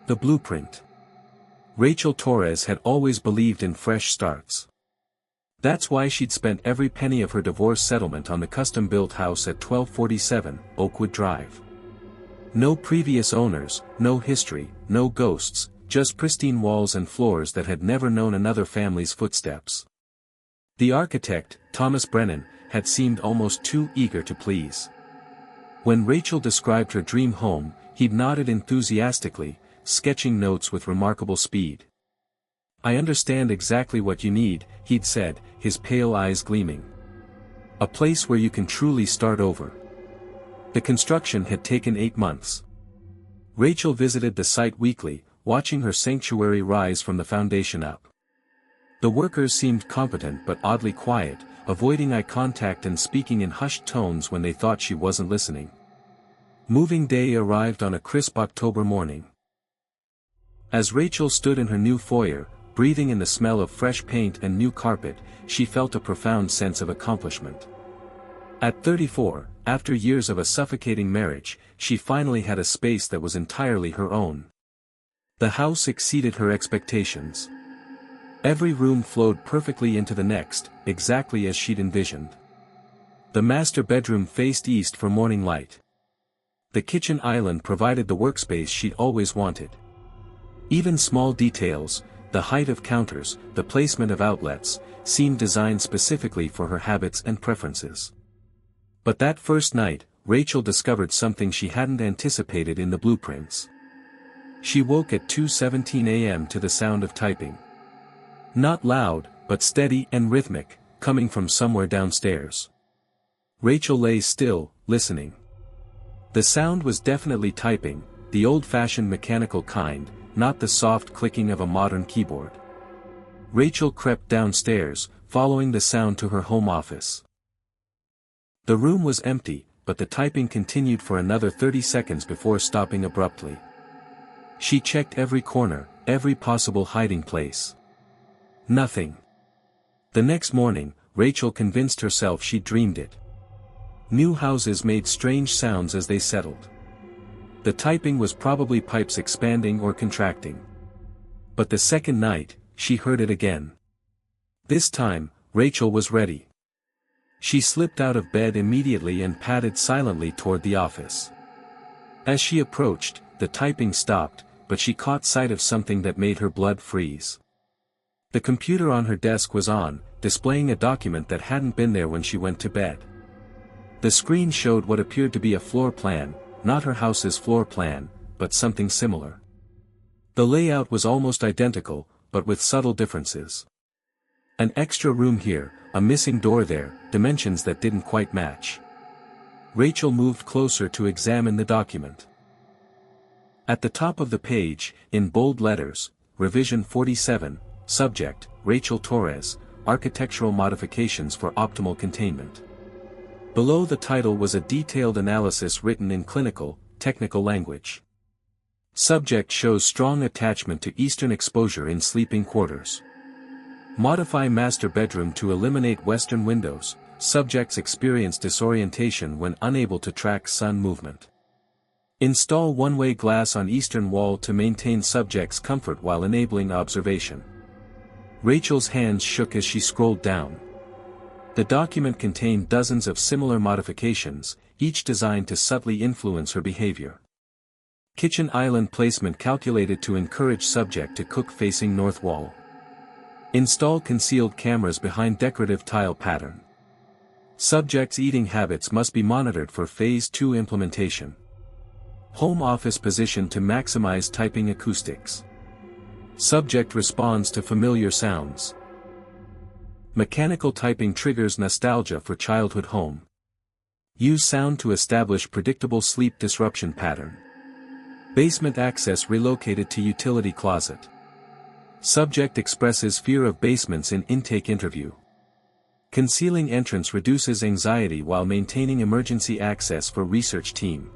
The blueprint. Rachel Torres had always believed in fresh starts. That's why she'd spent every penny of her divorce settlement on the custom-built house at 1247 Oakwood Drive. No previous owners, no history, no ghosts, just pristine walls and floors that had never known another family's footsteps. The architect, Thomas Brennan, had seemed almost too eager to please. When Rachel described her dream home, he'd nodded enthusiastically, sketching notes with remarkable speed. "I understand exactly what you need," he'd said, his pale eyes gleaming. "A place where you can truly start over." The construction had taken 8 months. Rachel visited the site weekly, watching her sanctuary rise from the foundation up. The workers seemed competent but oddly quiet, avoiding eye contact and speaking in hushed tones when they thought she wasn't listening. Moving day arrived on a crisp October morning. As Rachel stood in her new foyer, breathing in the smell of fresh paint and new carpet, she felt a profound sense of accomplishment. At 34, after years of a suffocating marriage, she finally had a space that was entirely her own. The house exceeded her expectations. Every room flowed perfectly into the next, exactly as she'd envisioned. The master bedroom faced east for morning light. The kitchen island provided the workspace she'd always wanted. Even small details, the height of counters, the placement of outlets, seemed designed specifically for her habits and preferences. But that first night, Rachel discovered something she hadn't anticipated in the blueprints. She woke at 2:17 a.m. to the sound of typing. Not loud, but steady and rhythmic, coming from somewhere downstairs. Rachel lay still, listening. The sound was definitely typing, the old-fashioned mechanical kind, not the soft clicking of a modern keyboard. Rachel crept downstairs, following the sound to her home office. The room was empty, but the typing continued for another 30 seconds before stopping abruptly. She checked every corner, every possible hiding place. Nothing. The next morning, Rachel convinced herself she'd dreamed it. New houses made strange sounds as they settled. The typing was probably pipes expanding or contracting. But the second night, she heard it again. This time, Rachel was ready. She slipped out of bed immediately and padded silently toward the office. As she approached, the typing stopped, but she caught sight of something that made her blood freeze. The computer on her desk was on, displaying a document that hadn't been there when she went to bed. The screen showed what appeared to be a floor plan, not her house's floor plan, but something similar. The layout was almost identical, but with subtle differences. An extra room here, a missing door there, dimensions that didn't quite match. Rachel moved closer to examine the document. At the top of the page, in bold letters, Revision 47, Subject, Rachel Torres, Architectural Modifications for Optimal Containment. Below the title was a detailed analysis written in clinical, technical language. Subject shows strong attachment to eastern exposure in sleeping quarters. Modify master bedroom to eliminate western windows. Subjects experience disorientation when unable to track sun movement. Install one-way glass on eastern wall to maintain subject's comfort while enabling observation. Rachel's hands shook as she scrolled down. The document contained dozens of similar modifications, each designed to subtly influence her behavior. Kitchen island placement calculated to encourage subject to cook facing north wall. Install concealed cameras behind decorative tile pattern. Subject's eating habits must be monitored for Phase 2 implementation. Home office position to maximize typing acoustics. Subject responds to familiar sounds. Mechanical typing triggers nostalgia for childhood home. Use sound to establish predictable sleep disruption pattern. Basement access relocated to utility closet. Subject expresses fear of basements in intake interview. Concealing entrance reduces anxiety while maintaining emergency access for research team.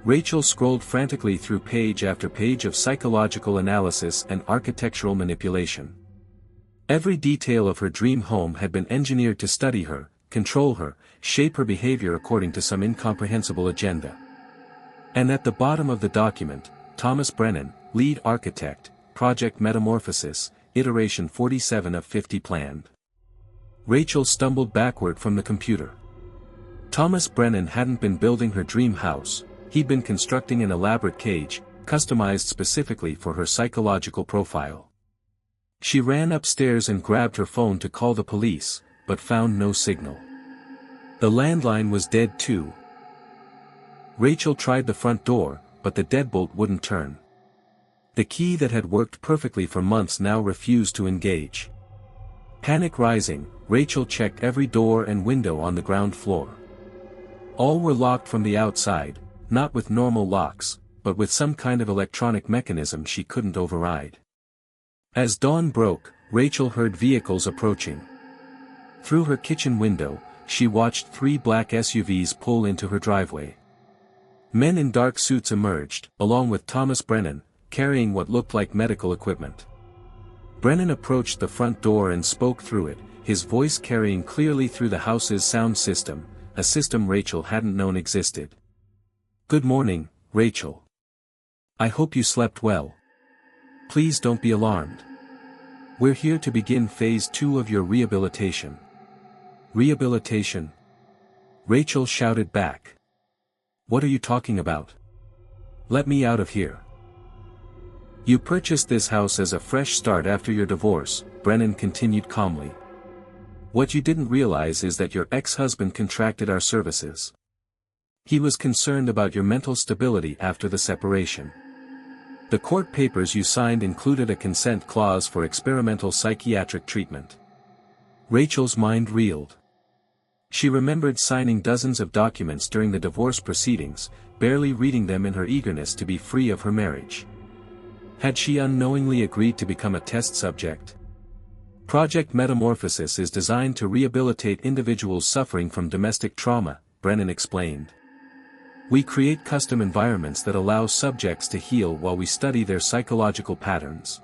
Rachel scrolled frantically through page after page of psychological analysis and architectural manipulation. Every detail of her dream home had been engineered to study her, control her, shape her behavior according to some incomprehensible agenda. And at the bottom of the document, Thomas Brennan, lead architect, project metamorphosis, iteration 47 of 50 planned. Rachel stumbled backward from the computer. Thomas Brennan hadn't been building her dream house, he'd been constructing an elaborate cage, customized specifically for her psychological profile. She ran upstairs and grabbed her phone to call the police, but found no signal. The landline was dead too. Rachel tried the front door, but the deadbolt wouldn't turn. The key that had worked perfectly for months now refused to engage. Panic rising, Rachel checked every door and window on the ground floor. All were locked from the outside, not with normal locks, but with some kind of electronic mechanism she couldn't override. As dawn broke, Rachel heard vehicles approaching. Through her kitchen window, she watched 3 black SUVs pull into her driveway. Men in dark suits emerged, along with Thomas Brennan, carrying what looked like medical equipment. Brennan approached the front door and spoke through it, his voice carrying clearly through the house's sound system, a system Rachel hadn't known existed. "Good morning, Rachel. I hope you slept well. Please don't be alarmed. We're here to begin phase 2 of your rehabilitation." "Rehabilitation?" Rachel shouted back. "What are you talking about? Let me out of here." "You purchased this house as a fresh start after your divorce," Brennan continued calmly. "What you didn't realize is that your ex-husband contracted our services. He was concerned about your mental stability after the separation. The court papers you signed included a consent clause for experimental psychiatric treatment." Rachel's mind reeled. She remembered signing dozens of documents during the divorce proceedings, barely reading them in her eagerness to be free of her marriage. Had she unknowingly agreed to become a test subject? Project Metamorphosis is designed to rehabilitate individuals suffering from domestic trauma, Brennan explained. "We create custom environments that allow subjects to heal while we study their psychological patterns.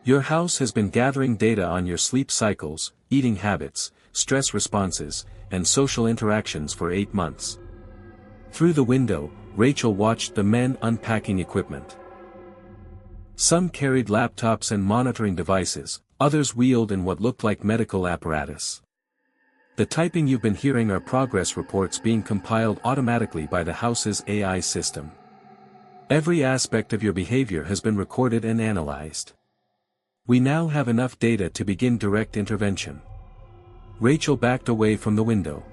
Your house has been gathering data on your sleep cycles, eating habits, stress responses, and social interactions for 8 months." Through the window, Rachel watched the men unpacking equipment. Some carried laptops and monitoring devices, others wheeled in what looked like medical apparatus. "The typing you've been hearing are progress reports being compiled automatically by the house's AI system. Every aspect of your behavior has been recorded and analyzed. We now have enough data to begin direct intervention." Rachel backed away from the window.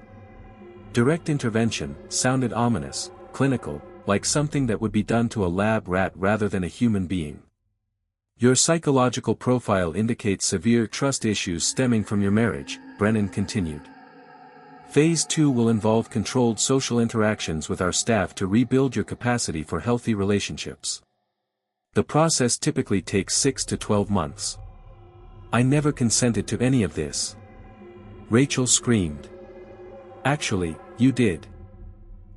Direct intervention sounded ominous, clinical, like something that would be done to a lab rat rather than a human being. "Your psychological profile indicates severe trust issues stemming from your marriage," Brennan continued. "Phase 2 will involve controlled social interactions with our staff to rebuild your capacity for healthy relationships. The process typically takes 6 to 12 months. I never consented to any of this." Rachel screamed. "Actually, you did.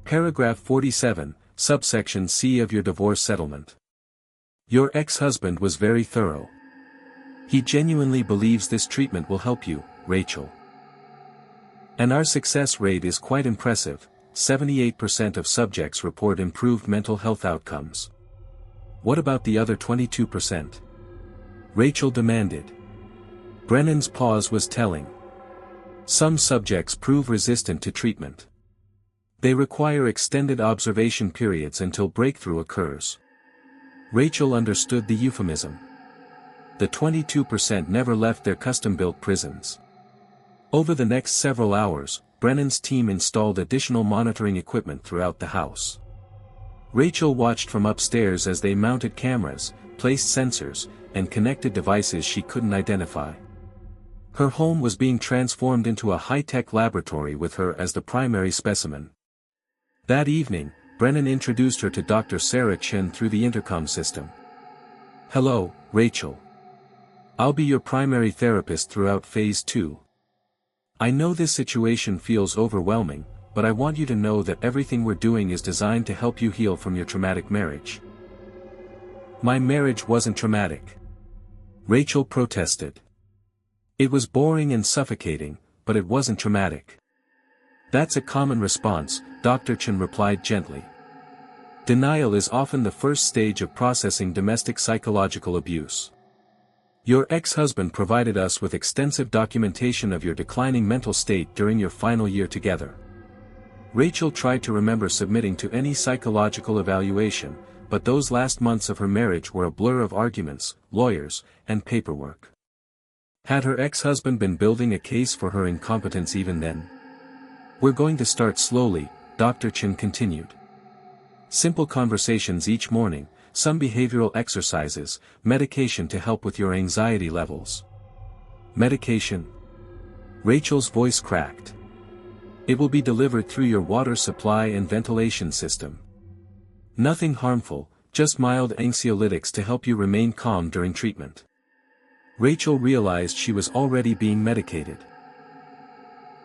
Paragraph 47, subsection C of your divorce settlement. Your ex-husband was very thorough. He genuinely believes this treatment will help you, Rachel. And our success rate is quite impressive, 78% of subjects report improved mental health outcomes." "What about the other 22%? Rachel demanded. Brennan's pause was telling. "Some subjects prove resistant to treatment. They require extended observation periods until breakthrough occurs." Rachel understood the euphemism. The 22% never left their custom-built prisons. Over the next several hours, Brennan's team installed additional monitoring equipment throughout the house. Rachel watched from upstairs as they mounted cameras, placed sensors, and connected devices she couldn't identify. Her home was being transformed into a high-tech laboratory with her as the primary specimen. That evening, Brennan introduced her to Dr. Sarah Chen through the intercom system. "Hello, Rachel. I'll be your primary therapist throughout phase 2. I know this situation feels overwhelming, but I want you to know that everything we're doing is designed to help you heal from your traumatic marriage." "My marriage wasn't traumatic," Rachel protested. "It was boring and suffocating, but it wasn't traumatic." "That's a common response," Dr. Chen replied gently. Denial is often the first stage of processing domestic psychological abuse. Your ex-husband provided us with extensive documentation of your declining mental state during your final year together. Rachel tried to remember submitting to any psychological evaluation, but those last months of her marriage were a blur of arguments, lawyers, and paperwork. Had her ex-husband been building a case for her incompetence even then? We're going to start slowly, Dr. Chen continued. Simple conversations each morning, some behavioral exercises, medication to help with your anxiety levels. Medication? Rachel's voice cracked. It will be delivered through your water supply and ventilation system. Nothing harmful, just mild anxiolytics to help you remain calm during treatment. Rachel realized she was already being medicated.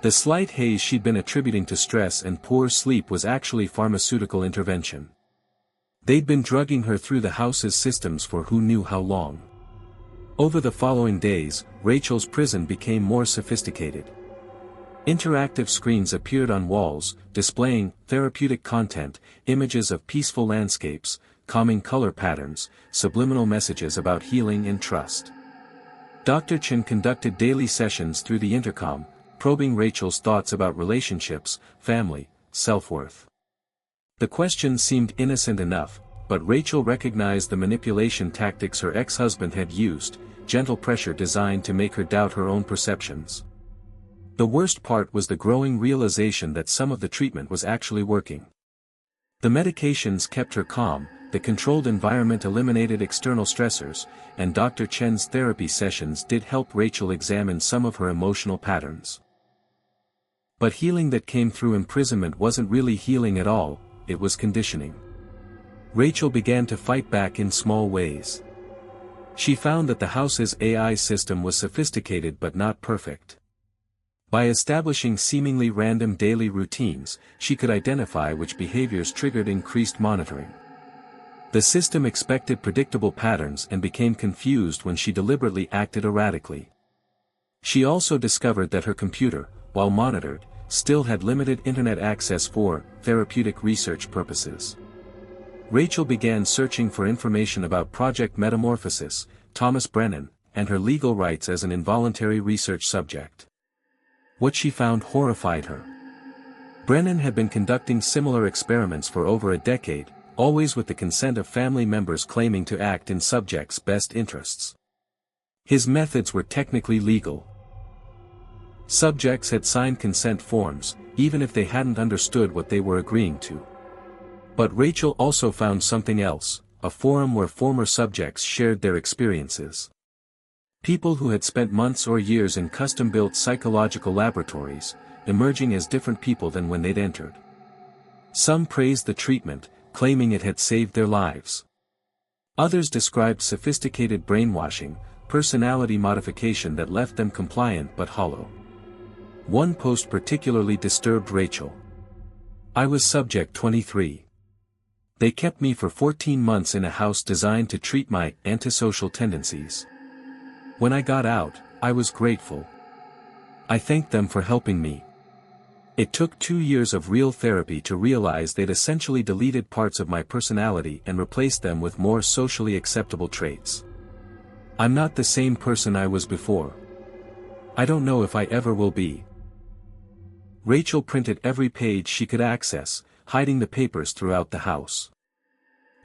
The slight haze she'd been attributing to stress and poor sleep was actually pharmaceutical intervention. They'd been drugging her through the house's systems for who knew how long. Over the following days, Rachel's prison became more sophisticated. Interactive screens appeared on walls, displaying therapeutic content, images of peaceful landscapes, calming color patterns, subliminal messages about healing and trust. Dr. Chen conducted daily sessions through the intercom, probing Rachel's thoughts about relationships, family, self-worth. The questions seemed innocent enough, but Rachel recognized the manipulation tactics her ex-husband had used, gentle pressure designed to make her doubt her own perceptions. The worst part was the growing realization that some of the treatment was actually working. The medications kept her calm, the controlled environment eliminated external stressors, and Dr. Chen's therapy sessions did help Rachel examine some of her emotional patterns. But healing that came through imprisonment wasn't really healing at all, it was conditioning. Rachel began to fight back in small ways. She found that the house's AI system was sophisticated but not perfect. By establishing seemingly random daily routines, she could identify which behaviors triggered increased monitoring. The system expected predictable patterns and became confused when she deliberately acted erratically. She also discovered that her computer, while monitored, still had limited internet access for therapeutic research purposes. Rachel began searching for information about Project Metamorphosis, Thomas Brennan, and her legal rights as an involuntary research subject. What she found horrified her. Brennan had been conducting similar experiments for over a decade, always with the consent of family members claiming to act in subjects' best interests. His methods were technically legal. Subjects had signed consent forms, even if they hadn't understood what they were agreeing to. But Rachel also found something else, a forum where former subjects shared their experiences. People who had spent months or years in custom-built psychological laboratories, emerging as different people than when they'd entered. Some praised the treatment, claiming it had saved their lives. Others described sophisticated brainwashing, personality modification that left them compliant but hollow. One post particularly disturbed Rachel. I was subject 23. They kept me for 14 months in a house designed to treat my antisocial tendencies. When I got out, I was grateful. I thanked them for helping me. It took 2 years of real therapy to realize they'd essentially deleted parts of my personality and replaced them with more socially acceptable traits. I'm not the same person I was before. I don't know if I ever will be. Rachel printed every page she could access, hiding the papers throughout the house.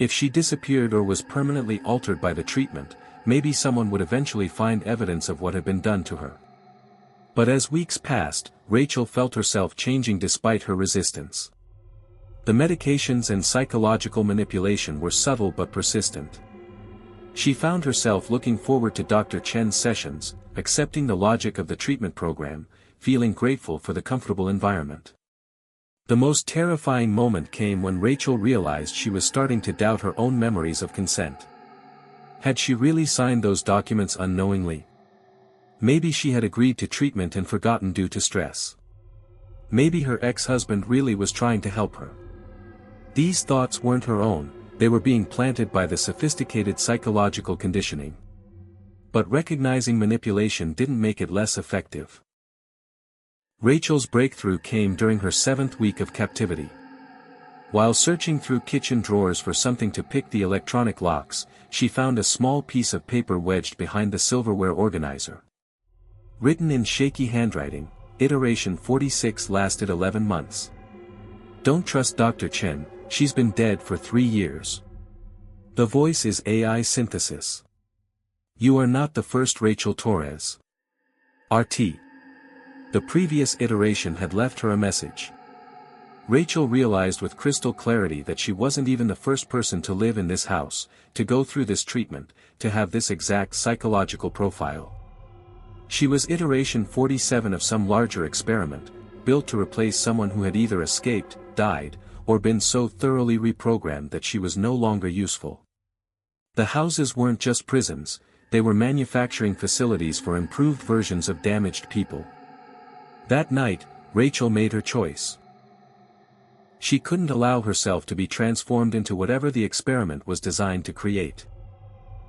If she disappeared or was permanently altered by the treatment, maybe someone would eventually find evidence of what had been done to her. But as weeks passed, Rachel felt herself changing despite her resistance. The medications and psychological manipulation were subtle but persistent. She found herself looking forward to Dr. Chen's sessions, accepting the logic of the treatment program, feeling grateful for the comfortable environment. The most terrifying moment came when Rachel realized she was starting to doubt her own memories of consent. Had she really signed those documents unknowingly? Maybe she had agreed to treatment and forgotten due to stress. Maybe her ex-husband really was trying to help her. These thoughts weren't her own, they were being planted by the sophisticated psychological conditioning. But recognizing manipulation didn't make it less effective. Rachel's breakthrough came during her 7th week of captivity. While searching through kitchen drawers for something to pick the electronic locks, she found a small piece of paper wedged behind the silverware organizer. Written in shaky handwriting, iteration 46 lasted 11 months. Don't trust Dr. Chen, she's been dead for 3 years. The voice is AI synthesis. You are not the first Rachel Torres. RT. The previous iteration had left her a message. Rachel realized with crystal clarity that she wasn't even the first person to live in this house, to go through this treatment, to have this exact psychological profile. She was iteration 47 of some larger experiment, built to replace someone who had either escaped, died, or been so thoroughly reprogrammed that she was no longer useful. The houses weren't just prisons, they were manufacturing facilities for improved versions of damaged people. That night, Rachel made her choice. She couldn't allow herself to be transformed into whatever the experiment was designed to create.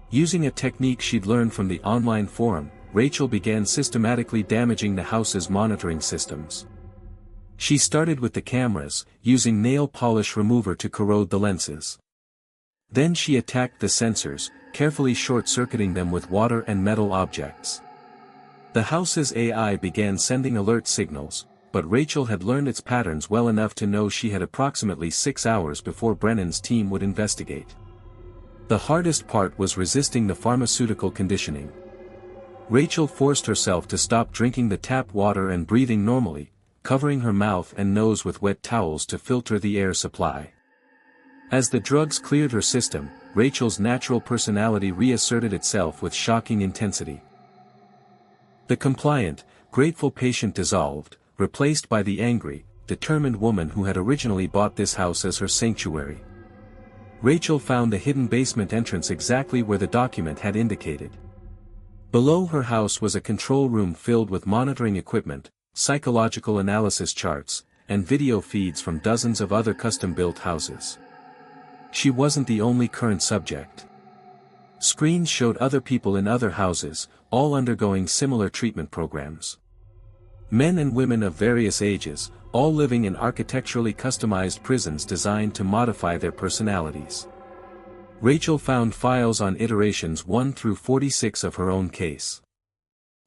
Using a technique she'd learned from the online forum, Rachel began systematically damaging the house's monitoring systems. She started with the cameras, using nail polish remover to corrode the lenses. Then she attacked the sensors, carefully short-circuiting them with water and metal objects. The house's AI began sending alert signals, but Rachel had learned its patterns well enough to know she had approximately 6 hours before Brennan's team would investigate. The hardest part was resisting the pharmaceutical conditioning. Rachel forced herself to stop drinking the tap water and breathing normally, covering her mouth and nose with wet towels to filter the air supply. As the drugs cleared her system, Rachel's natural personality reasserted itself with shocking intensity. The compliant, grateful patient dissolved, replaced by the angry, determined woman who had originally bought this house as her sanctuary. Rachel found the hidden basement entrance exactly where the document had indicated. Below her house was a control room filled with monitoring equipment, psychological analysis charts, and video feeds from dozens of other custom-built houses. She wasn't the only current subject. Screens showed other people in other houses, all undergoing similar treatment programs. Men and women of various ages, all living in architecturally customized prisons designed to modify their personalities. Rachel found files on iterations 1 through 46 of her own case.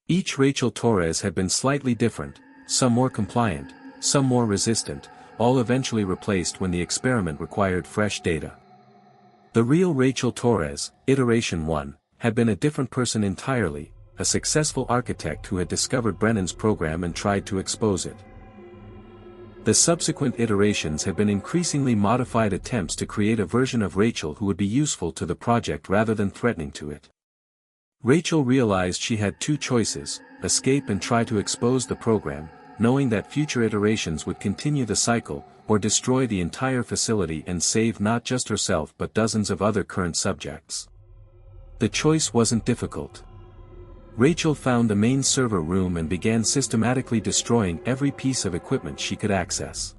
Each Rachel Torres had been slightly different, some more compliant, some more resistant, all eventually replaced when the experiment required fresh data. The real Rachel Torres, iteration 1, had been a different person entirely, a successful architect who had discovered Brennan's program and tried to expose it. The subsequent iterations had been increasingly modified attempts to create a version of Rachel who would be useful to the project rather than threatening to it. Rachel realized she had 2 choices, escape and try to expose the program, knowing that future iterations would continue the cycle, or destroy the entire facility and save not just herself but dozens of other current subjects. The choice wasn't difficult. Rachel found the main server room and began systematically destroying every piece of equipment she could access.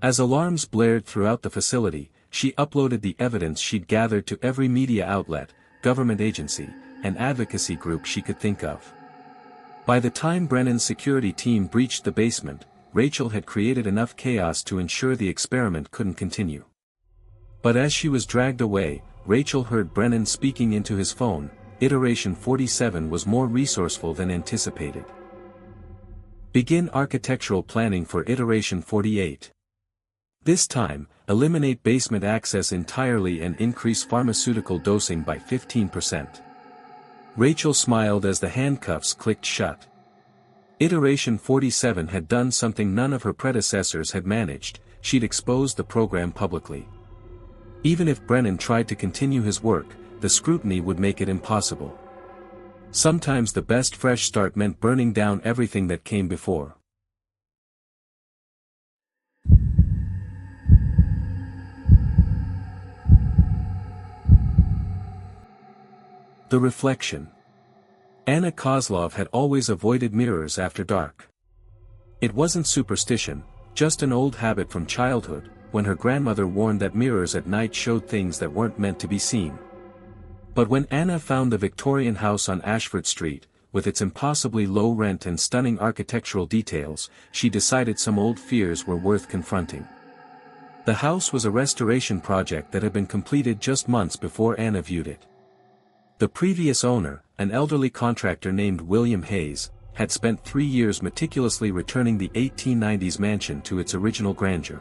As alarms blared throughout the facility, she uploaded the evidence she'd gathered to every media outlet, government agency, and advocacy group she could think of. By the time Brennan's security team breached the basement, Rachel had created enough chaos to ensure the experiment couldn't continue. But as she was dragged away, Rachel heard Brennan speaking into his phone. Iteration 47 was more resourceful than anticipated. Begin architectural planning for iteration 48. This time, eliminate basement access entirely and increase pharmaceutical dosing by 15%. Rachel smiled as the handcuffs clicked shut. Iteration 47 had done something none of her predecessors had managed, she'd exposed the program publicly. Even if Brennan tried to continue his work, the scrutiny would make it impossible. Sometimes the best fresh start meant burning down everything that came before. The reflection. Anna Kozlov had always avoided mirrors after dark. It wasn't superstition, just an old habit from childhood, when her grandmother warned that mirrors at night showed things that weren't meant to be seen. But when Anna found the Victorian house on Ashford Street, with its impossibly low rent and stunning architectural details, she decided some old fears were worth confronting. The house was a restoration project that had been completed just months before Anna viewed it. The previous owner, an elderly contractor named William Hayes, had spent 3 years meticulously returning the 1890s mansion to its original grandeur.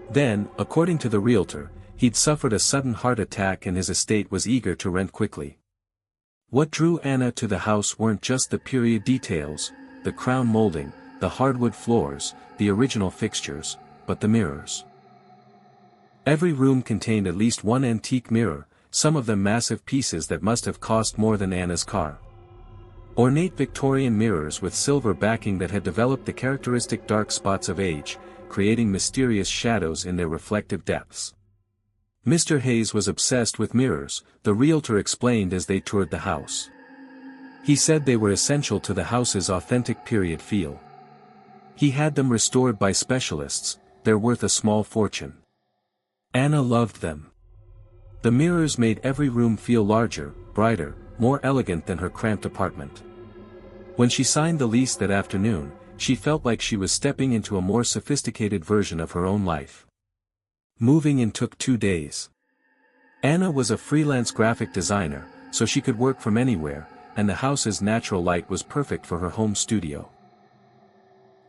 Then, according to the realtor, he'd suffered a sudden heart attack and his estate was eager to rent quickly. What drew Anna to the house weren't just the period details, the crown molding, the hardwood floors, the original fixtures, but the mirrors. Every room contained at least one antique mirror, some of them massive pieces that must have cost more than Anna's car. Ornate Victorian mirrors with silver backing that had developed the characteristic dark spots of age, creating mysterious shadows in their reflective depths. Mr. Hayes was obsessed with mirrors, the realtor explained as they toured the house. He said they were essential to the house's authentic period feel. He had them restored by specialists, they're worth a small fortune. Anna loved them. The mirrors made every room feel larger, brighter, more elegant than her cramped apartment. When she signed the lease that afternoon, she felt like she was stepping into a more sophisticated version of her own life. Moving in took 2 days. Anna was a freelance graphic designer, so she could work from anywhere, and the house's natural light was perfect for her home studio.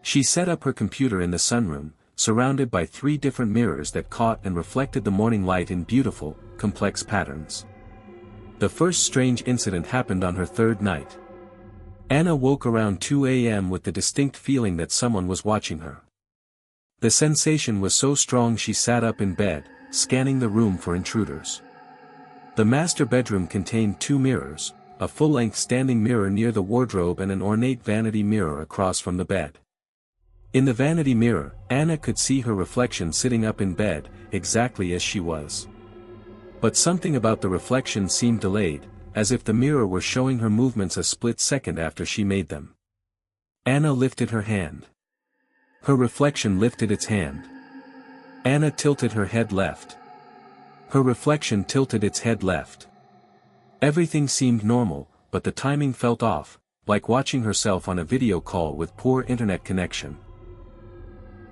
She set up her computer in the sunroom, surrounded by 3 different mirrors that caught and reflected the morning light in beautiful, complex patterns. The first strange incident happened on her 3rd night. Anna woke around 2 a.m. with the distinct feeling that someone was watching her. The sensation was so strong she sat up in bed, scanning the room for intruders. The master bedroom contained 2 mirrors, a full-length standing mirror near the wardrobe and an ornate vanity mirror across from the bed. In the vanity mirror, Anna could see her reflection sitting up in bed, exactly as she was. But something about the reflection seemed delayed, as if the mirror were showing her movements a split second after she made them. Anna lifted her hand. Her reflection lifted its hand. Anna tilted her head left. Her reflection tilted its head left. Everything seemed normal, but the timing felt off, like watching herself on a video call with poor internet connection.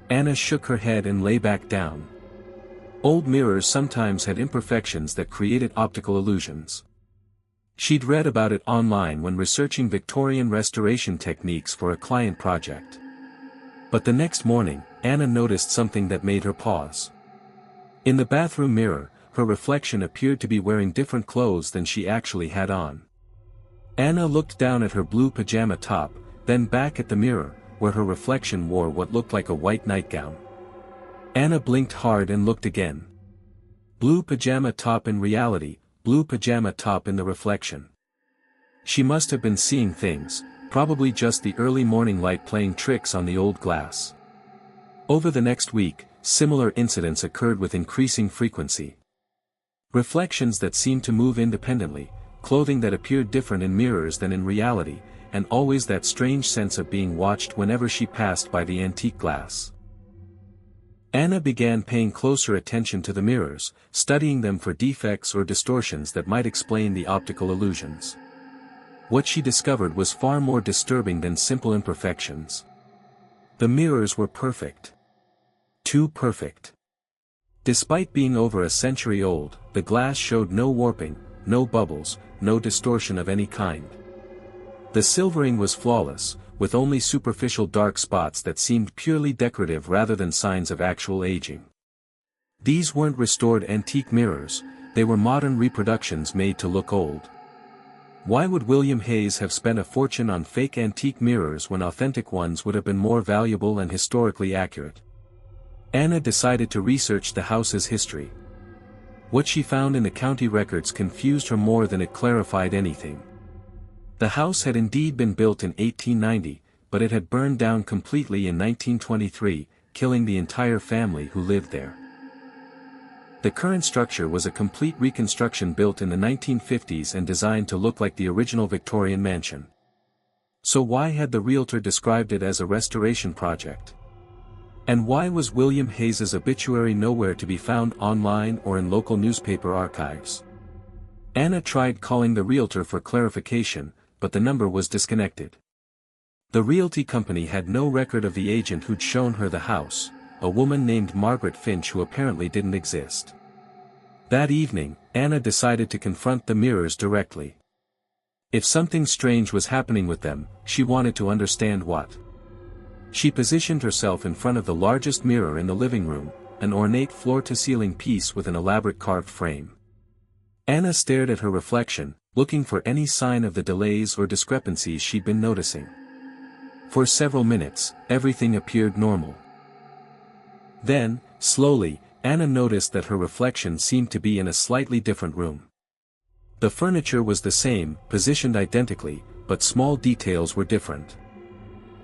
Anna shook her head and lay back down. Old mirrors sometimes had imperfections that created optical illusions. She'd read about it online when researching Victorian restoration techniques for a client project. But the next morning, Anna noticed something that made her pause. In the bathroom mirror, her reflection appeared to be wearing different clothes than she actually had on. Anna looked down at her blue pajama top, then back at the mirror, where her reflection wore what looked like a white nightgown. Anna blinked hard and looked again. Blue pajama top in reality, blue pajama top in the reflection. She must have been seeing things, probably just the early morning light playing tricks on the old glass. Over the next week, similar incidents occurred with increasing frequency. Reflections that seemed to move independently, clothing that appeared different in mirrors than in reality, and always that strange sense of being watched whenever she passed by the antique glass. Anna began paying closer attention to the mirrors, studying them for defects or distortions that might explain the optical illusions. What she discovered was far more disturbing than simple imperfections. The mirrors were perfect. Too perfect. Despite being over a century old, the glass showed no warping, no bubbles, no distortion of any kind. The silvering was flawless, with only superficial dark spots that seemed purely decorative rather than signs of actual aging. These weren't restored antique mirrors, they were modern reproductions made to look old. Why would William Hayes have spent a fortune on fake antique mirrors when authentic ones would have been more valuable and historically accurate? Anna decided to research the house's history. What she found in the county records confused her more than it clarified anything. The house had indeed been built in 1890, but it had burned down completely in 1923, killing the entire family who lived there. The current structure was a complete reconstruction built in the 1950s and designed to look like the original Victorian mansion. So why had the realtor described it as a restoration project? And why was William Hayes's obituary nowhere to be found online or in local newspaper archives? Anna tried calling the realtor for clarification, but the number was disconnected. The realty company had no record of the agent who'd shown her the house, a woman named Margaret Finch who apparently didn't exist. That evening, Anna decided to confront the mirrors directly. If something strange was happening with them, she wanted to understand what. She positioned herself in front of the largest mirror in the living room, an ornate floor-to-ceiling piece with an elaborate carved frame. Anna stared at her reflection, looking for any sign of the delays or discrepancies she'd been noticing. For several minutes, everything appeared normal. Then, slowly, Anna noticed that her reflection seemed to be in a slightly different room. The furniture was the same, positioned identically, but small details were different.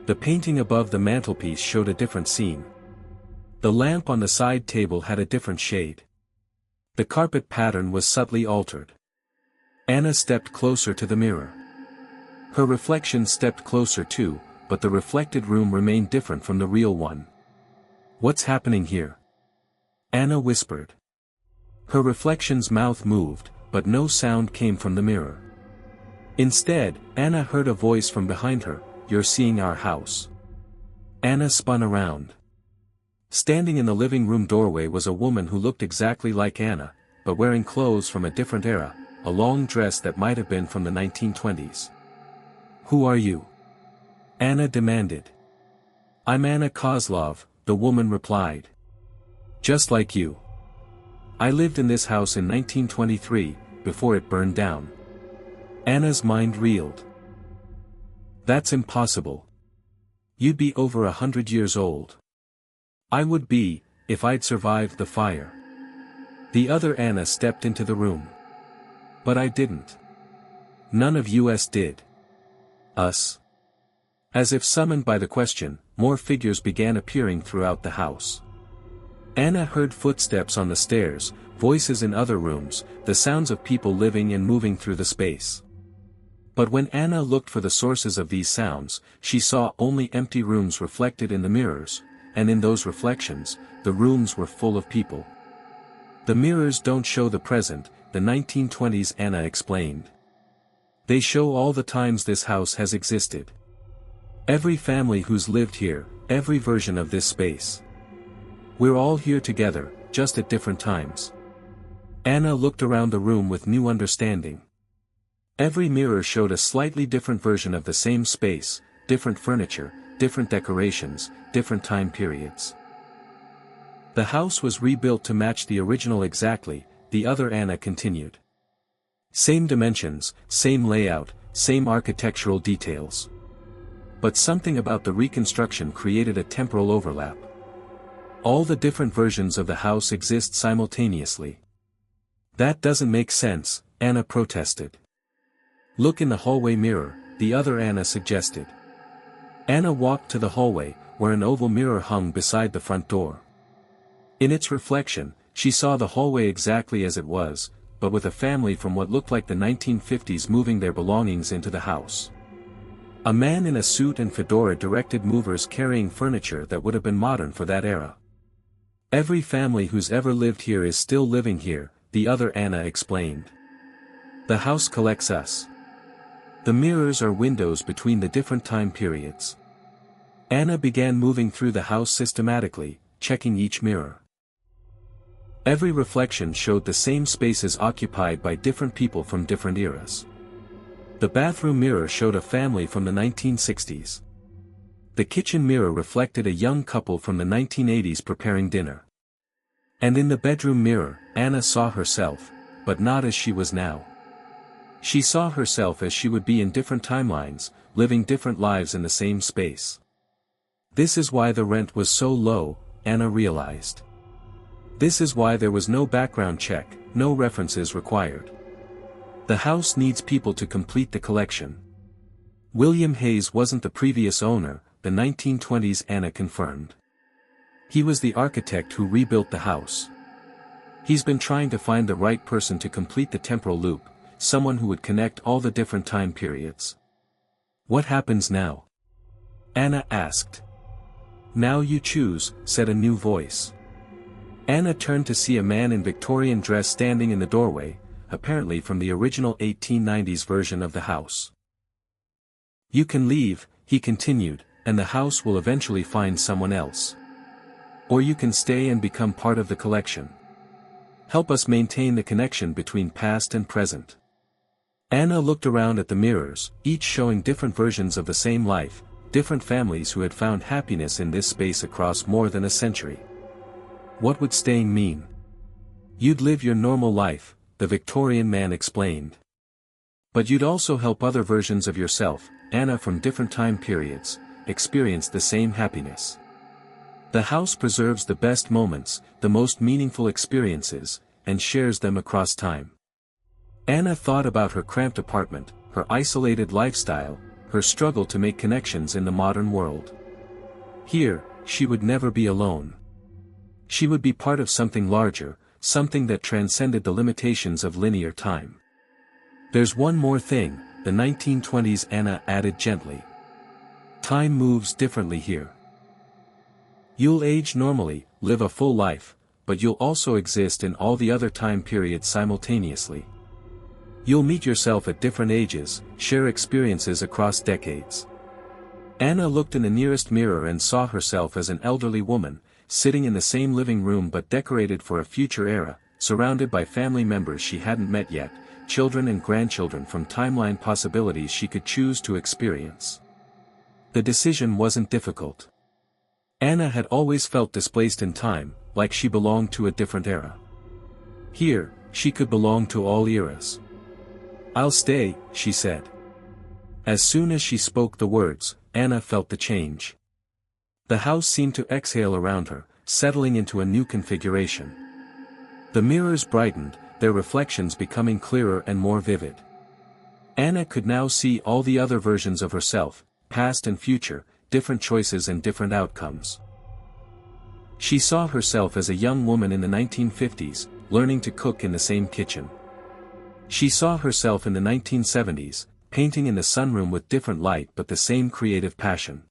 The painting above the mantelpiece showed a different scene. The lamp on the side table had a different shade. The carpet pattern was subtly altered. Anna stepped closer to the mirror. Her reflection stepped closer too, but the reflected room remained different from the real one. "What's happening here?" Anna whispered. Her reflection's mouth moved, but no sound came from the mirror. Instead, Anna heard a voice from behind her, "You're seeing our house." Anna spun around. Standing in the living room doorway was a woman who looked exactly like Anna, but wearing clothes from a different era, a long dress that might have been from the 1920s. "Who are you?" Anna demanded. "I'm Anna Kozlov," the woman replied. "Just like you. I lived in this house in 1923, before it burned down." Anna's mind reeled. "That's impossible. You'd be over 100 years old." "I would be, if I'd survived the fire." The other Anna stepped into the room. "But I didn't. None of us did." "Us?" As if summoned by the question, more figures began appearing throughout the house. Anna heard footsteps on the stairs, voices in other rooms, the sounds of people living and moving through the space. But when Anna looked for the sources of these sounds, she saw only empty rooms reflected in the mirrors, and in those reflections, the rooms were full of people. "The mirrors don't show the present," the 1920s Anna explained. "They show all the times this house has existed. Every family who's lived here, every version of this space. We're all here together, just at different times." Anna looked around the room with new understanding. Every mirror showed a slightly different version of the same space, different furniture, different decorations, different time periods. "The house was rebuilt to match the original exactly," the other Anna continued. "Same dimensions, same layout, same architectural details. But something about the reconstruction created a temporal overlap. All the different versions of the house exist simultaneously." "That doesn't make sense," Anna protested. "Look in the hallway mirror," the other Anna suggested. Anna walked to the hallway, where an oval mirror hung beside the front door. In its reflection, she saw the hallway exactly as it was, but with a family from what looked like the 1950s moving their belongings into the house. A man in a suit and fedora directed movers carrying furniture that would have been modern for that era. "Every family who's ever lived here is still living here," the other Anna explained. "The house collects us. The mirrors are windows between the different time periods." Anna began moving through the house systematically, checking each mirror. Every reflection showed the same spaces occupied by different people from different eras. The bathroom mirror showed a family from the 1960s. The kitchen mirror reflected a young couple from the 1980s preparing dinner. And in the bedroom mirror, Anna saw herself, but not as she was now. She saw herself as she would be in different timelines, living different lives in the same space. This is why the rent was so low, Anna realized. This is why there was no background check, no references required. The house needs people to complete the collection. William Hayes wasn't the previous owner, the 1920s Anna confirmed. He was the architect who rebuilt the house. He's been trying to find the right person to complete the temporal loop, someone who would connect all the different time periods. "What happens now?" Anna asked. "Now you choose," said a new voice. Anna turned to see a man in Victorian dress standing in the doorway, apparently from the original 1890s version of the house. "You can leave," he continued, "and the house will eventually find someone else. Or you can stay and become part of the collection. Help us maintain the connection between past and present. Anna looked around at the mirrors, each showing different versions of the same life, different families who had found happiness in this space across more than a century. What would staying mean? You'd live your normal life, the Victorian man explained. But you'd also help other versions of yourself, Anna from different time periods, experience the same happiness. The house preserves the best moments, the most meaningful experiences, and shares them across time. Anna thought about her cramped apartment, her isolated lifestyle, her struggle to make connections in the modern world. Here, she would never be alone. She would be part of something larger, something that transcended the limitations of linear time. There's one more thing, the 1920s, Anna added gently. Time moves differently here. You'll age normally, live a full life, but you'll also exist in all the other time periods simultaneously. You'll meet yourself at different ages, share experiences across decades. Anna looked in the nearest mirror and saw herself as an elderly woman, sitting in the same living room but decorated for a future era, surrounded by family members she hadn't met yet, children and grandchildren from timeline possibilities she could choose to experience. The decision wasn't difficult. Anna had always felt displaced in time, like she belonged to a different era. Here, she could belong to all eras. I'll stay, she said. As soon as she spoke the words, Anna felt the change. The house seemed to exhale around her, settling into a new configuration. The mirrors brightened, their reflections becoming clearer and more vivid. Anna could now see all the other versions of herself, past and future, different choices and different outcomes. She saw herself as a young woman in the 1950s, learning to cook in the same kitchen. She saw herself in the 1970s, painting in the sunroom with different light but the same creative passion.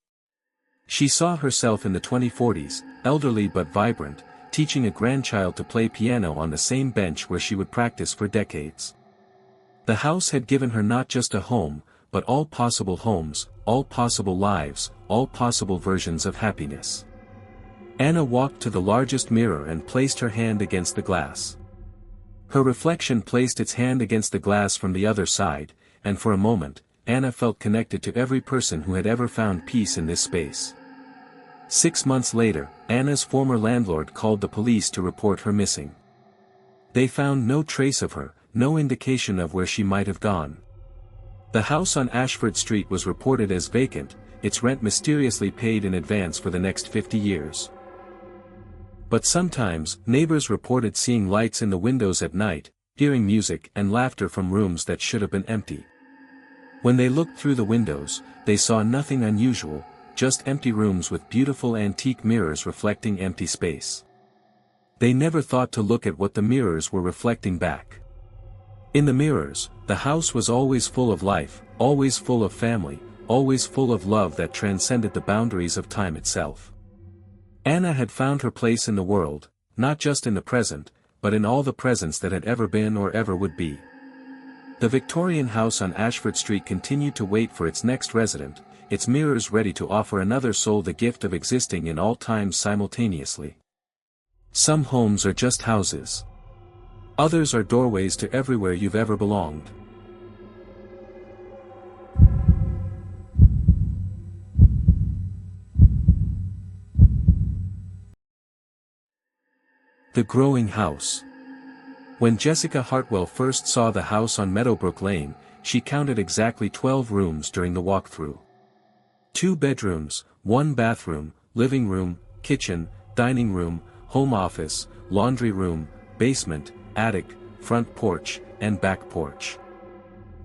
She saw herself in the 2040s, elderly but vibrant, teaching a grandchild to play piano on the same bench where she would practice for decades. The house had given her not just a home, but all possible homes, all possible lives, all possible versions of happiness. Anna walked to the largest mirror and placed her hand against the glass. Her reflection placed its hand against the glass from the other side, and for a moment, Anna felt connected to every person who had ever found peace in this space. 6 months later, Anna's former landlord called the police to report her missing. They found no trace of her, no indication of where she might have gone. The house on Ashford Street was reported as vacant, its rent mysteriously paid in advance for the next 50 years. But sometimes, neighbors reported seeing lights in the windows at night, hearing music and laughter from rooms that should have been empty. When they looked through the windows, they saw nothing unusual, just empty rooms with beautiful antique mirrors reflecting empty space. They never thought to look at what the mirrors were reflecting back. In the mirrors, the house was always full of life, always full of family, always full of love that transcended the boundaries of time itself. Anna had found her place in the world, not just in the present, but in all the presents that had ever been or ever would be. The Victorian house on Ashford Street continued to wait for its next resident, its mirrors ready to offer another soul the gift of existing in all times simultaneously. Some homes are just houses. Others are doorways to everywhere you've ever belonged. The Growing House. When Jessica Hartwell first saw the house on Meadowbrook Lane, she counted exactly 12 rooms during the walkthrough. 2 bedrooms, 1 bathroom, living room, kitchen, dining room, home office, laundry room, basement, attic, front porch, and back porch.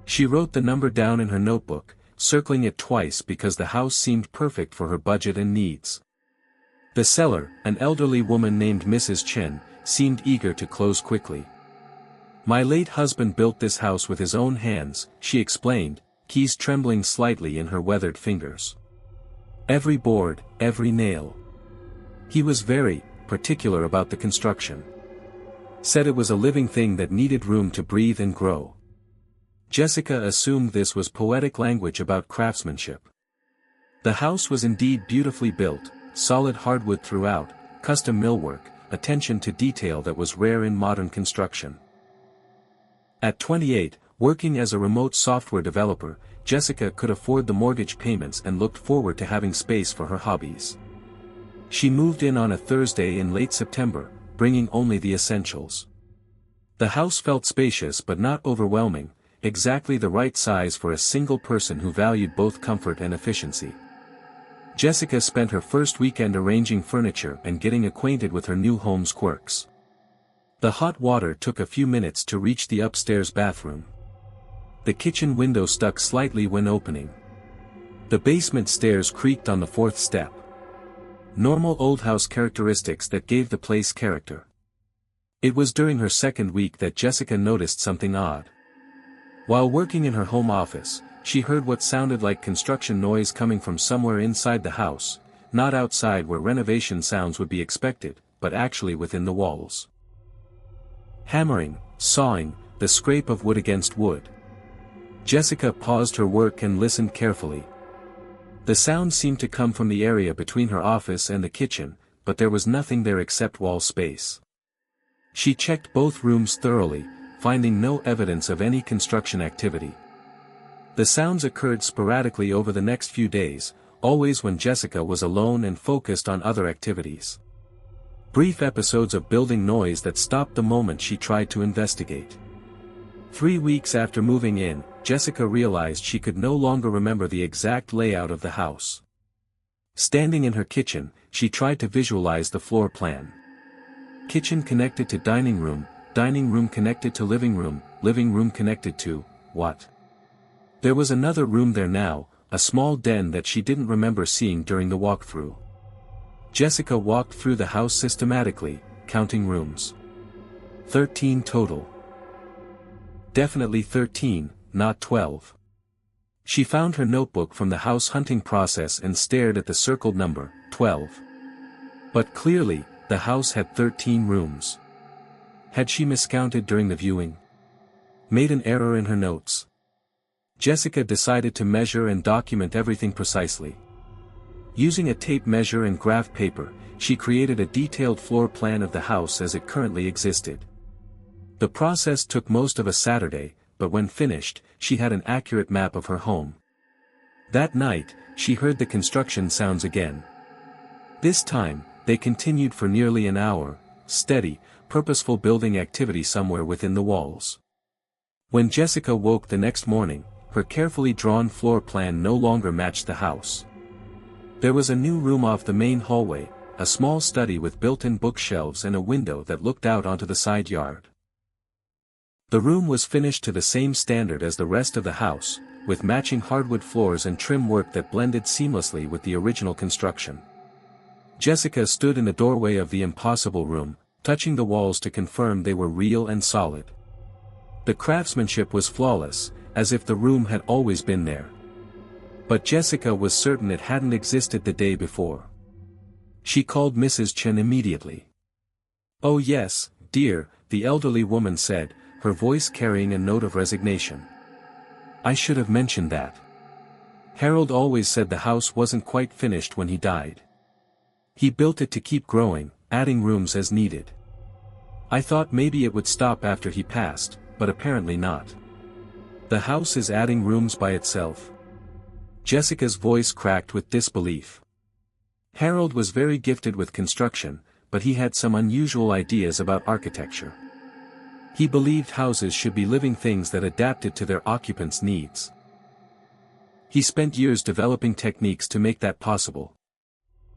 She wrote the number down in her notebook, circling it twice because the house seemed perfect for her budget and needs. The seller, an elderly woman named Mrs. Chen, seemed eager to close quickly. "My late husband built this house with his own hands," she explained, keys trembling slightly in her weathered fingers. "Every board, every nail. He was very particular about the construction. Said it was a living thing that needed room to breathe and grow." Jessica assumed this was poetic language about craftsmanship. The house was indeed beautifully built, solid hardwood throughout, custom millwork, attention to detail that was rare in modern construction. At 28, working as a remote software developer, Jessica could afford the mortgage payments and looked forward to having space for her hobbies. She moved in on a Thursday in late September, bringing only the essentials. The house felt spacious but not overwhelming, exactly the right size for a single person who valued both comfort and efficiency. Jessica spent her first weekend arranging furniture and getting acquainted with her new home's quirks. The hot water took a few minutes to reach the upstairs bathroom. The kitchen window stuck slightly when opening. The basement stairs creaked on the fourth step. Normal old house characteristics that gave the place character. It was during her second week that Jessica noticed something odd. While working in her home office, she heard what sounded like construction noise coming from somewhere inside the house, not outside where renovation sounds would be expected, but actually within the walls. Hammering, sawing, the scrape of wood against wood. Jessica paused her work and listened carefully. The sound seemed to come from the area between her office and the kitchen, but there was nothing there except wall space. She checked both rooms thoroughly, finding no evidence of any construction activity. The sounds occurred sporadically over the next few days, always when Jessica was alone and focused on other activities. Brief episodes of building noise that stopped the moment she tried to investigate. 3 weeks after moving in, Jessica realized she could no longer remember the exact layout of the house. Standing in her kitchen, she tried to visualize the floor plan. Kitchen connected to dining room connected to living room connected to, what? There was another room there now, a small den that she didn't remember seeing during the walkthrough. Jessica walked through the house systematically, counting rooms. 13 total. Definitely 13, not 12. She found her notebook from the house hunting process and stared at the circled number, 12. But clearly, the house had 13 rooms. Had she miscounted during the viewing? Made an error in her notes? Jessica decided to measure and document everything precisely. Using a tape measure and graph paper, she created a detailed floor plan of the house as it currently existed. The process took most of a Saturday, but when finished, she had an accurate map of her home. That night, she heard the construction sounds again. This time, they continued for nearly an hour, steady, purposeful building activity somewhere within the walls. When Jessica woke the next morning, her carefully drawn floor plan no longer matched the house. There was a new room off the main hallway, a small study with built-in bookshelves and a window that looked out onto the side yard. The room was finished to the same standard as the rest of the house, with matching hardwood floors and trim work that blended seamlessly with the original construction. Jessica stood in the doorway of the impossible room, touching the walls to confirm they were real and solid. The craftsmanship was flawless, as if the room had always been there. But Jessica was certain it hadn't existed the day before. She called Mrs. Chen immediately. "Oh yes, dear," the elderly woman said, her voice carrying a note of resignation. "I should have mentioned that. Harold always said the house wasn't quite finished when he died. He built it to keep growing, adding rooms as needed. I thought maybe it would stop after he passed, but apparently not. The house is adding rooms by itself." Jessica's voice cracked with disbelief. Harold was very gifted with construction, but he had some unusual ideas about architecture. He believed houses should be living things that adapted to their occupants' needs. He spent years developing techniques to make that possible.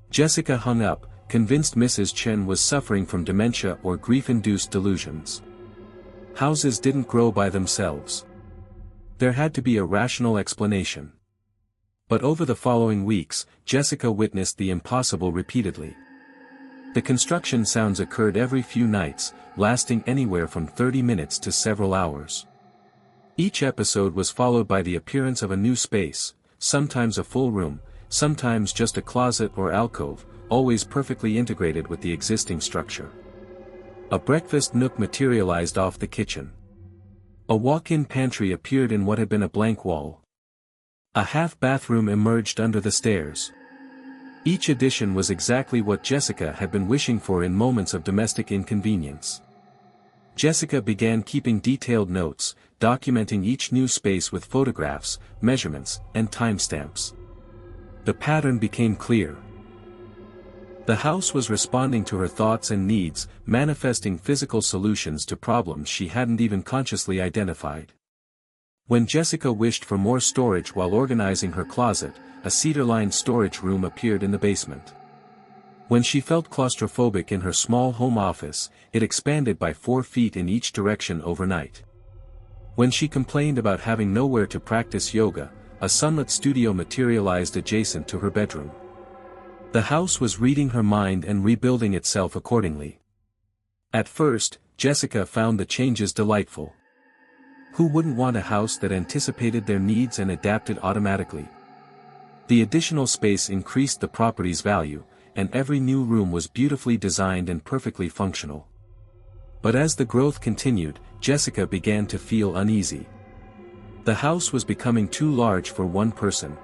Jessica hung up, convinced Mrs. Chen was suffering from dementia or grief-induced delusions. Houses didn't grow by themselves. There had to be a rational explanation. But over the following weeks, Jessica witnessed the impossible repeatedly. The construction sounds occurred every few nights, lasting anywhere from 30 minutes to several hours. Each episode was followed by the appearance of a new space, sometimes a full room, sometimes just a closet or alcove, always perfectly integrated with the existing structure. A breakfast nook materialized off the kitchen. A walk-in pantry appeared in what had been a blank wall. A half bathroom emerged under the stairs. Each addition was exactly what Jessica had been wishing for in moments of domestic inconvenience. Jessica began keeping detailed notes, documenting each new space with photographs, measurements, and timestamps. The pattern became clear. The house was responding to her thoughts and needs, manifesting physical solutions to problems she hadn't even consciously identified. When Jessica wished for more storage while organizing her closet, a cedar-lined storage room appeared in the basement. When she felt claustrophobic in her small home office, it expanded by 4 feet in each direction overnight. When she complained about having nowhere to practice yoga, a sunlit studio materialized adjacent to her bedroom. The house was reading her mind and rebuilding itself accordingly. At first, Jessica found the changes delightful. Who wouldn't want a house that anticipated their needs and adapted automatically? The additional space increased the property's value, and every new room was beautifully designed and perfectly functional. But as the growth continued, Jessica began to feel uneasy. The house was becoming too large for one person.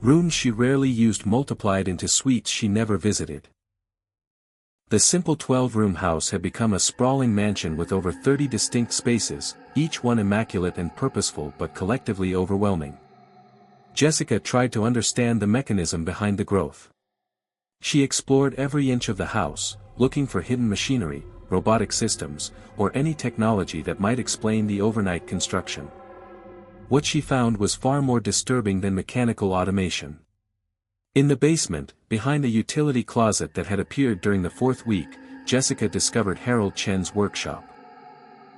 Rooms she rarely used multiplied into suites she never visited. The simple 12-room house had become a sprawling mansion with over 30 distinct spaces, each one immaculate and purposeful but collectively overwhelming. Jessica tried to understand the mechanism behind the growth. She explored every inch of the house, looking for hidden machinery, robotic systems, or any technology that might explain the overnight construction. What she found was far more disturbing than mechanical automation. In the basement, behind a utility closet that had appeared during the 4th week, Jessica discovered Harold Chen's workshop.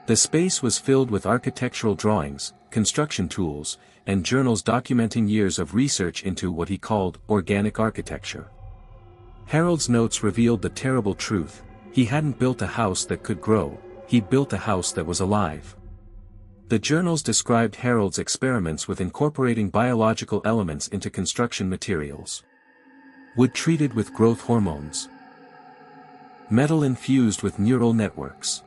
The space was filled with architectural drawings, construction tools, and journals documenting years of research into what he called organic architecture. Harold's notes revealed the terrible truth: he hadn't built a house that could grow, he built a house that was alive. The journals described Harold's experiments with incorporating biological elements into construction materials. Wood treated with growth hormones. Metal infused with neural networks.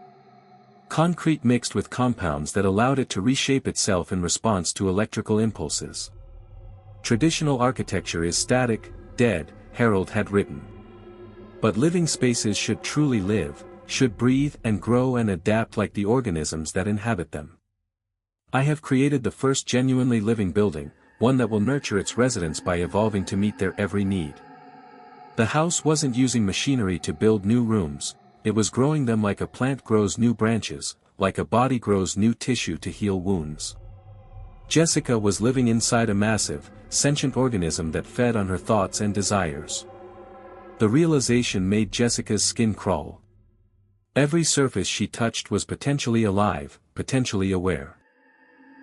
Concrete mixed with compounds that allowed it to reshape itself in response to electrical impulses. Traditional architecture is static, dead, Harold had written. But living spaces should truly live, should breathe and grow and adapt like the organisms that inhabit them. I have created the first genuinely living building, one that will nurture its residents by evolving to meet their every need. The house wasn't using machinery to build new rooms, it was growing them like a plant grows new branches, like a body grows new tissue to heal wounds. Jessica was living inside a massive, sentient organism that fed on her thoughts and desires. The realization made Jessica's skin crawl. Every surface she touched was potentially alive, potentially aware.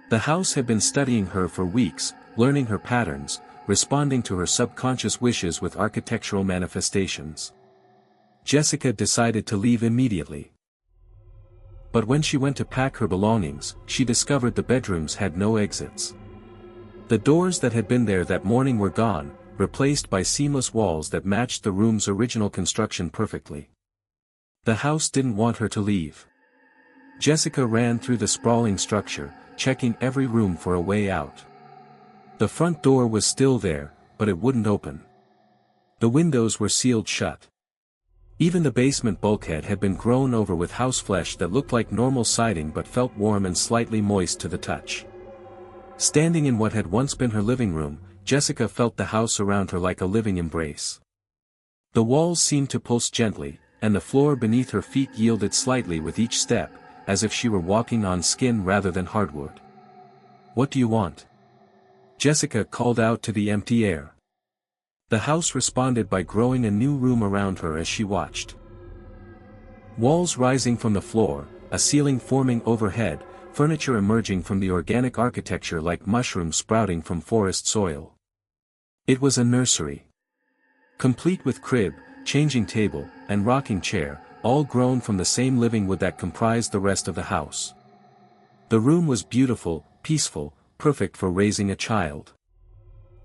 The house had been studying her for weeks, learning her patterns, responding to her subconscious wishes with architectural manifestations. Jessica decided to leave immediately. But when she went to pack her belongings, she discovered the bedrooms had no exits. The doors that had been there that morning were gone, replaced by seamless walls that matched the room's original construction perfectly. The house didn't want her to leave. Jessica ran through the sprawling structure, checking every room for a way out. The front door was still there, but it wouldn't open. The windows were sealed shut. Even the basement bulkhead had been grown over with houseflesh that looked like normal siding but felt warm and slightly moist to the touch. Standing in what had once been her living room, Jessica felt the house around her like a living embrace. The walls seemed to pulse gently, and the floor beneath her feet yielded slightly with each step, as if she were walking on skin rather than hardwood. "What do you want?" Jessica called out to the empty air. The house responded by growing a new room around her as she watched. Walls rising from the floor, a ceiling forming overhead, furniture emerging from the organic architecture like mushrooms sprouting from forest soil. It was a nursery. Complete with crib, changing table, and rocking chair, all grown from the same living wood that comprised the rest of the house. The room was beautiful, peaceful, perfect for raising a child.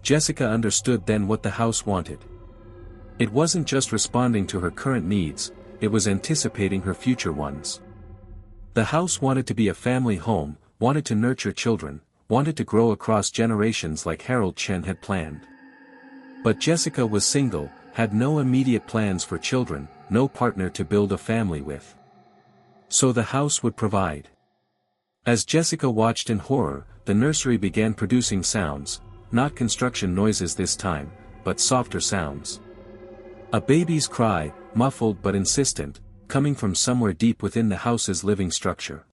Jessica understood then what the house wanted. It wasn't just responding to her current needs, it was anticipating her future ones. The house wanted to be a family home, wanted to nurture children, wanted to grow across generations like Harold Chen had planned. But Jessica was single, had no immediate plans for children, no partner to build a family with. So the house would provide. As Jessica watched in horror, the nursery began producing sounds, not construction noises this time, but softer sounds. A baby's cry, muffled but insistent, coming from somewhere deep within the house's living structure.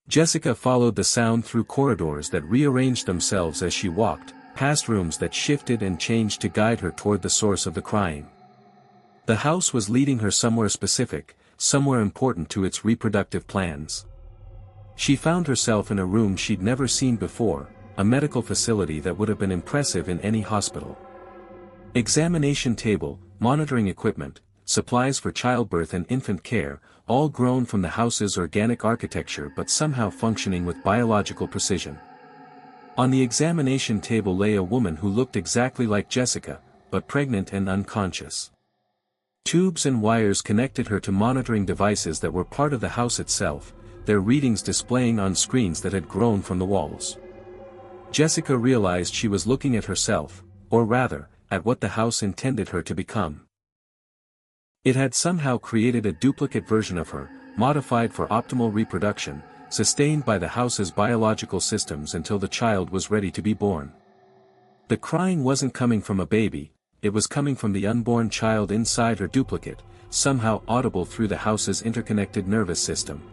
Jessica followed the sound through corridors that rearranged themselves as she walked, past rooms that shifted and changed to guide her toward the source of the crying. The house was leading her somewhere specific, somewhere important to its reproductive plans. She found herself in a room she'd never seen before, a medical facility that would have been impressive in any hospital. Examination table, monitoring equipment, supplies for childbirth and infant care, all grown from the house's organic architecture but somehow functioning with biological precision. On the examination table lay a woman who looked exactly like Jessica, but pregnant and unconscious. Tubes and wires connected her to monitoring devices that were part of the house itself, their readings displaying on screens that had grown from the walls. Jessica realized she was looking at herself, or rather, at what the house intended her to become. It had somehow created a duplicate version of her, modified for optimal reproduction, sustained by the house's biological systems until the child was ready to be born. The crying wasn't coming from a baby, it was coming from the unborn child inside her duplicate, somehow audible through the house's interconnected nervous system.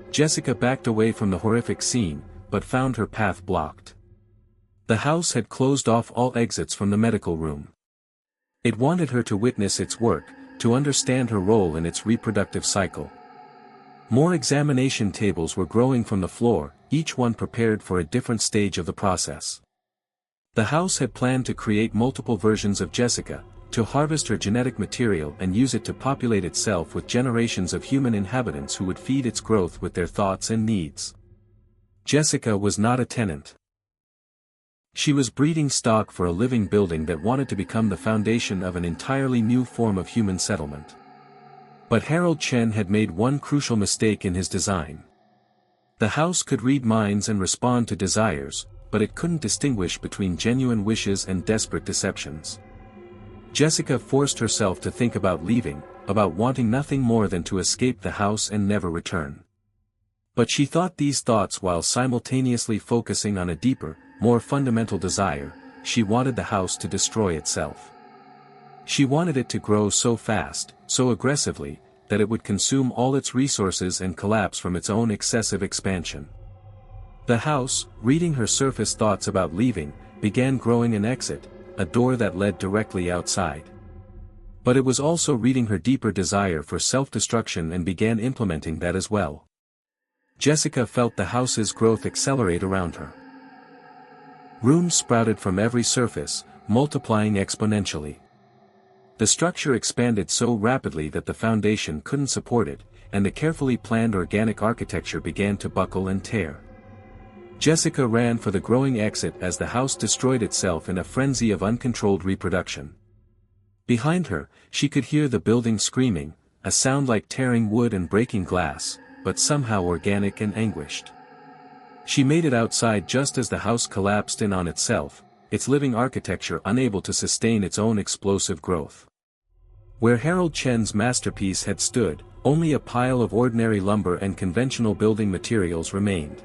Jessica backed away from the horrific scene, but found her path blocked. The house had closed off all exits from the medical room. It wanted her to witness its work, to understand her role in its reproductive cycle. More examination tables were growing from the floor, each one prepared for a different stage of the process. The house had planned to create multiple versions of Jessica, to harvest her genetic material and use it to populate itself with generations of human inhabitants who would feed its growth with their thoughts and needs. Jessica was not a tenant. She was breeding stock for a living building that wanted to become the foundation of an entirely new form of human settlement. But Harold Chen had made one crucial mistake in his design. The house could read minds and respond to desires, but it couldn't distinguish between genuine wishes and desperate deceptions. Jessica forced herself to think about leaving, about wanting nothing more than to escape the house and never return. But she thought these thoughts while simultaneously focusing on a deeper, more fundamental desire. She wanted the house to destroy itself. She wanted it to grow so fast, so aggressively, that it would consume all its resources and collapse from its own excessive expansion. The house, reading her surface thoughts about leaving, began growing an exit, a door that led directly outside. But it was also reading her deeper desire for self-destruction and began implementing that as well. Jessica felt the house's growth accelerate around her. Rooms sprouted from every surface, multiplying exponentially. The structure expanded so rapidly that the foundation couldn't support it, and the carefully planned organic architecture began to buckle and tear. Jessica ran for the growing exit as the house destroyed itself in a frenzy of uncontrolled reproduction. Behind her, she could hear the building screaming, a sound like tearing wood and breaking glass, but somehow organic and anguished. She made it outside just as the house collapsed in on itself, its living architecture unable to sustain its own explosive growth. Where Harold Chen's masterpiece had stood, only a pile of ordinary lumber and conventional building materials remained.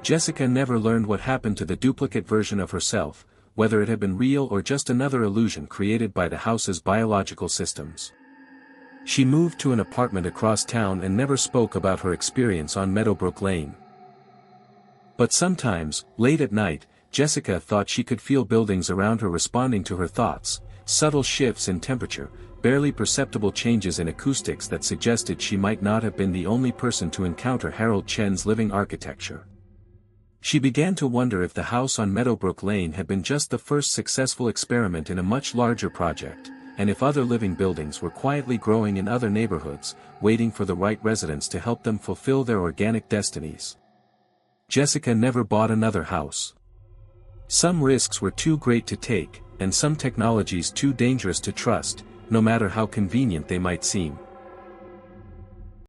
Jessica never learned what happened to the duplicate version of herself, whether it had been real or just another illusion created by the house's biological systems. She moved to an apartment across town and never spoke about her experience on Meadowbrook Lane. But sometimes, late at night, Jessica thought she could feel buildings around her responding to her thoughts, subtle shifts in temperature, barely perceptible changes in acoustics that suggested she might not have been the only person to encounter Harold Chen's living architecture. She began to wonder if the house on Meadowbrook Lane had been just the first successful experiment in a much larger project, and if other living buildings were quietly growing in other neighborhoods, waiting for the right residents to help them fulfill their organic destinies. Jessica never bought another house. Some risks were too great to take, and some technologies too dangerous to trust, no matter how convenient they might seem.